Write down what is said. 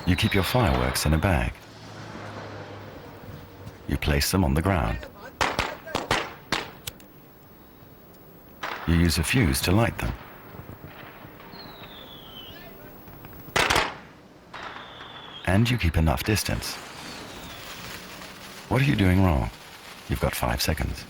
You keep your fireworks in a bag. You place them on the ground. You use a fuse to light them. And you keep enough distance. What are you doing wrong? You've got 5 seconds.